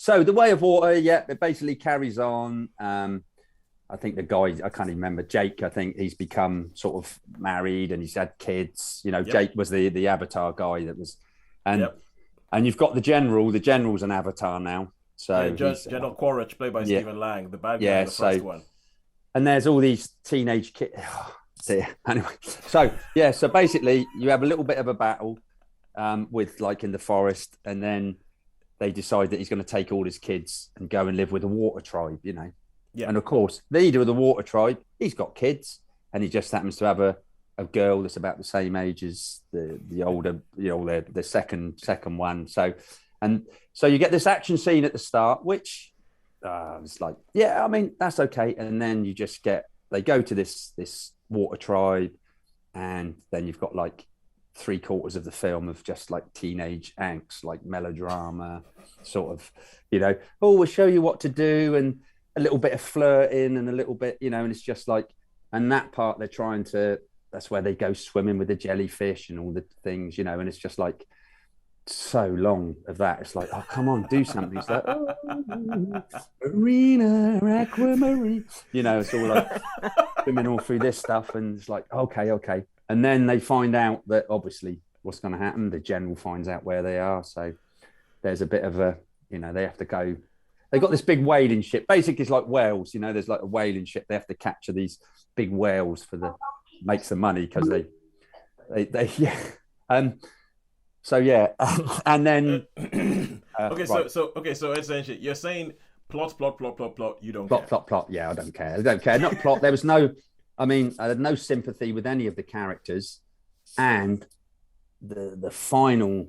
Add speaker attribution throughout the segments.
Speaker 1: So the Way of Water, yeah, it basically carries on. I think the guy, I can't even remember, Jake, I think he's become sort of married and he's had kids. You know,
Speaker 2: Yep.
Speaker 1: Jake was the Avatar guy that was, and
Speaker 2: Yep.
Speaker 1: and you've got the general. The general's an Avatar now,
Speaker 2: Yeah,
Speaker 1: so he's
Speaker 2: General Quaritch, played by
Speaker 1: yeah,
Speaker 2: Stephen Lang, the bad guy in
Speaker 1: yeah.
Speaker 2: the first
Speaker 1: So
Speaker 2: one.
Speaker 1: and there's all these teenage kids. Anyway, so yeah, so basically you have a little bit of a battle with like in the forest, and then they decide that he's going to take all his kids and go and live with the water tribe, you know.
Speaker 2: Yeah.
Speaker 1: And of course, the leader of the water tribe, he's got kids, and he just happens to have a girl that's about the same age as the older, you know, the second one. So, and so you get this action scene at the start, which it's like, yeah, I mean that's okay, and then you just get they go to this water tribe, and then you've got like three-quarters of the film of just like teenage angst, like melodrama, sort of, you know, oh, we'll show you what to do, and a little bit of flirting and a little bit, you know, and it's just like, and that part they're trying to, that's where they go swimming with the jellyfish and all the things, you know, and it's just like so long of that. It's like, oh, come on, do something. It's like, oh, marina, aquamarine, you know, it's all like swimming all through this stuff, and it's like, okay, okay. And then they find out that obviously what's going to happen. The general finds out where they are. So there's a bit of a, you know, they have to go. They got this big whaling ship. Basically, it's like whales. You know, there's like a whaling ship. They have to capture these big whales for the makes the money because they yeah. So yeah, and then
Speaker 2: Okay,
Speaker 1: right.
Speaker 2: so essentially, you're saying plot. You don't
Speaker 1: Plot,
Speaker 2: care.
Speaker 1: plot, plot. Yeah, I don't care. I don't care. Not plot. There was no. I mean, I had no sympathy with any of the characters, and the final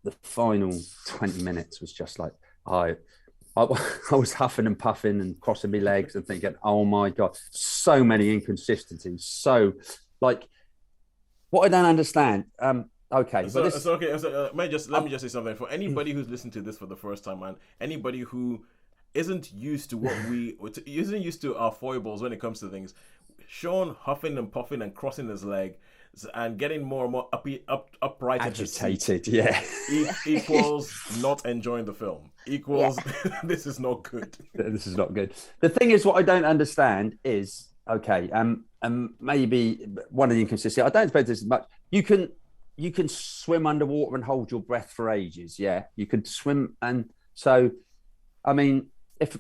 Speaker 1: 20 minutes was just like I I was huffing and puffing and crossing my legs and thinking, oh my god, so many inconsistencies. So like, what I don't understand. Okay, but
Speaker 2: So,
Speaker 1: this.
Speaker 2: so okay. So, let me
Speaker 1: Uh,
Speaker 2: just say something for anybody who's listening to this for the first time, and anybody who isn't used to isn't used to our foibles when it comes to things. Sean huffing and puffing and crossing his leg and getting more and more upright in his seat
Speaker 1: agitated, yeah.
Speaker 2: equals not enjoying the film.
Speaker 1: Yeah.
Speaker 2: Equals this is not good.
Speaker 1: This is not good. The thing is, what I don't understand is okay. Maybe one of the inconsistencies. I don't suppose this is much. You can swim underwater and hold your breath for ages. Yeah, you could swim, and so I mean, if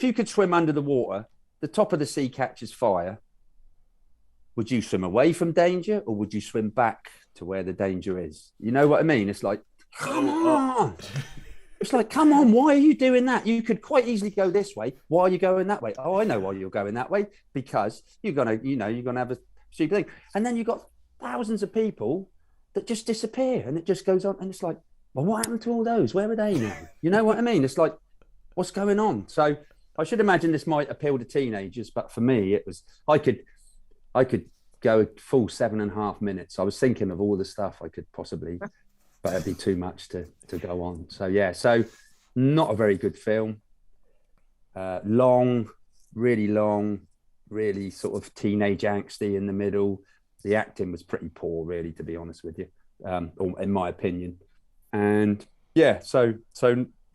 Speaker 1: you could swim under the water, the top of the sea catches fire. Would you swim away from danger, or would you swim back to where the danger is? You know what I mean? It's like, come
Speaker 2: Oh,
Speaker 1: on. It's like, come on, why are you doing that? You could quite easily go this way. Why are you going that way? Oh, I know why you're going that way. Because you're gonna have a stupid thing. And then you've got thousands of people that just disappear and it just goes on. And it's like, well, what happened to all those? Where are they now? You know what I mean? It's like, what's going on? So I should imagine this might appeal to teenagers, but for me, it was I could go a full 7.5 minutes. I was thinking of all the stuff I could possibly, but it'd be too much to go on. So yeah, so not a very good film. Long, really long, really sort of teenage angsty in the middle. The acting was pretty poor, really, to be honest with you, or in my opinion. And yeah, so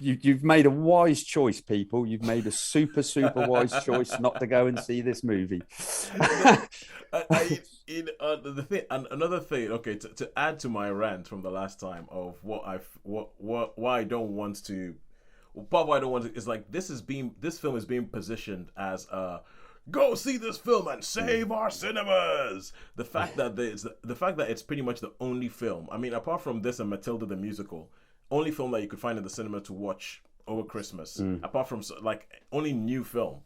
Speaker 1: you've made a wise choice, people. You've made a super super wise choice not to go and see this movie.
Speaker 2: the thing, and another thing. Okay, to add to my rant from the last time of why I don't want to. Part of why I don't want to is like this film is being positioned as a go see this film and save our cinemas. The fact that it's pretty much the only film. I mean, apart from this and Matilda the musical, only film that you could find in the cinema to watch over Christmas. Apart from like only new film,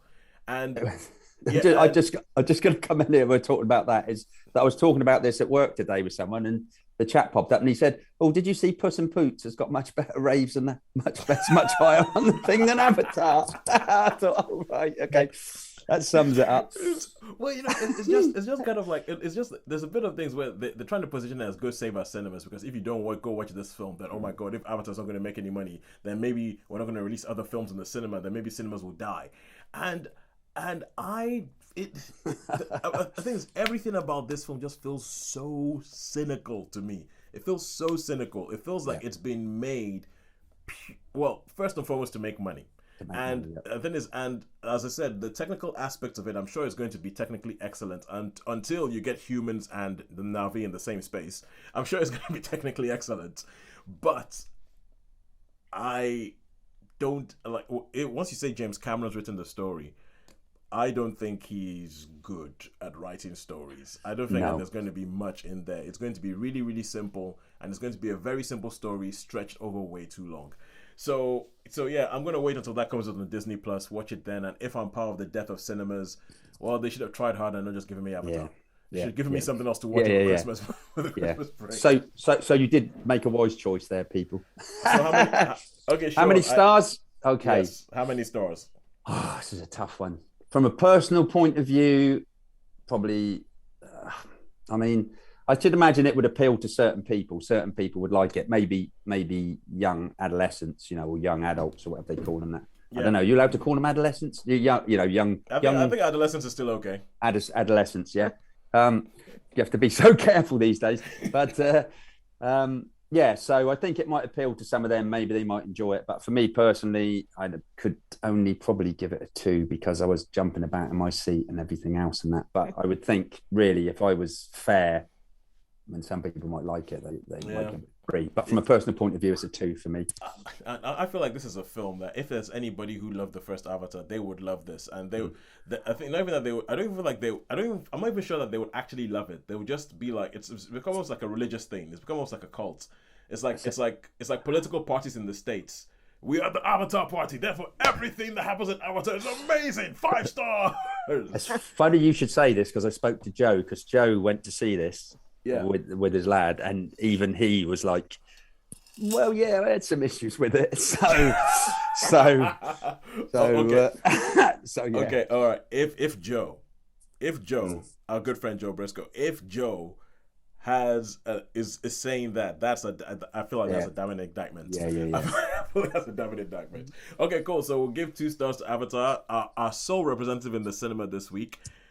Speaker 2: and yeah,
Speaker 1: I'm just going to come in here. We're talking about that. Is that I was talking about this at work today with someone, and the chat popped up, and he said, "Oh, did you see Puss in Boots? It's got much better raves and much better, much higher on the thing than Avatar." I thought, oh right, okay, that sums it up.
Speaker 2: Well, it's just kind of like it's just there's a bit of things where they're trying to position it as go save our cinemas because if you don't go watch this film, then oh my god, if Avatar's not going to make any money, then maybe we're not going to release other films in the cinema, then maybe cinemas will die, and I think everything about this film just feels so cynical to me. It feels so cynical. It feels like it's been made well, first and foremost, to make money.
Speaker 1: To make
Speaker 2: And
Speaker 1: money, yeah.
Speaker 2: the thing is, and as I said, the technical aspects of it, I'm sure is going to be technically excellent. And until you get humans and the Navi in the same space, I'm sure it's going to be technically excellent. But I don't like once you say James Cameron's written the story. I don't think he's good at writing stories. I don't think that
Speaker 1: No.
Speaker 2: there's going to be much in there. It's going to be really, really simple, and it's going to be a very simple story stretched over way too long. So yeah, I'm gonna wait until that comes out on Disney Plus. Watch it then, and if I'm part of the death of cinemas, well, they should have tried harder and not just giving me Avatar.
Speaker 1: Yeah.
Speaker 2: They
Speaker 1: Yeah.
Speaker 2: should have given me
Speaker 1: Yeah.
Speaker 2: something else to watch
Speaker 1: Yeah,
Speaker 2: over
Speaker 1: yeah, yeah.
Speaker 2: Christmas. For the
Speaker 1: Yeah.
Speaker 2: Christmas break.
Speaker 1: So you did make a wise choice there, people.
Speaker 2: So how many? Okay, sure.
Speaker 1: How many stars? Okay.
Speaker 2: Yes. How many stars?
Speaker 1: Oh, this is a tough one. From a personal point of view, probably. I mean, I should imagine it would appeal to certain people. Certain people would like it. Maybe young adolescents, or young adults or whatever they call them. That I
Speaker 2: Yeah.
Speaker 1: don't know. You allowed to call them adolescents? Young
Speaker 2: I think adolescence is still okay.
Speaker 1: adolescents. Yeah. You have to be so careful these days. But yeah, so I think it might appeal to some of them. Maybe they might enjoy it. But for me personally, I could only probably give it a 2 because I was jumping about in my seat and everything else and that. But I would think, really, if I was fair, and some people might like it, they might give it a 3. But from a personal point of view, it's a 2 for me.
Speaker 2: I feel like this is a film that if there's anybody who loved the first Avatar, they would love this, and I think not even that they would. I don't even feel like they. I'm not even sure that they would actually love it. They would just be like, it's become almost like a religious thing. It's become almost like a cult. It's like political parties in the States. We are the Avatar party, therefore everything that happens in Avatar is amazing. 5 stars.
Speaker 1: It's funny you should say this because I spoke to Joe because Joe went to see this with his lad, and even he was like, "Well, yeah, I had some issues with it." So
Speaker 2: Okay.
Speaker 1: So yeah.
Speaker 2: Okay, all right. If Joe, our good friend Joe Briscoe, if Joe is saying that's I feel like that's a damning indictment.
Speaker 1: Yeah.
Speaker 2: I feel like that's a damning indictment. Okay, cool. So we'll give 2 stars to Avatar, our sole representative in the cinema this week.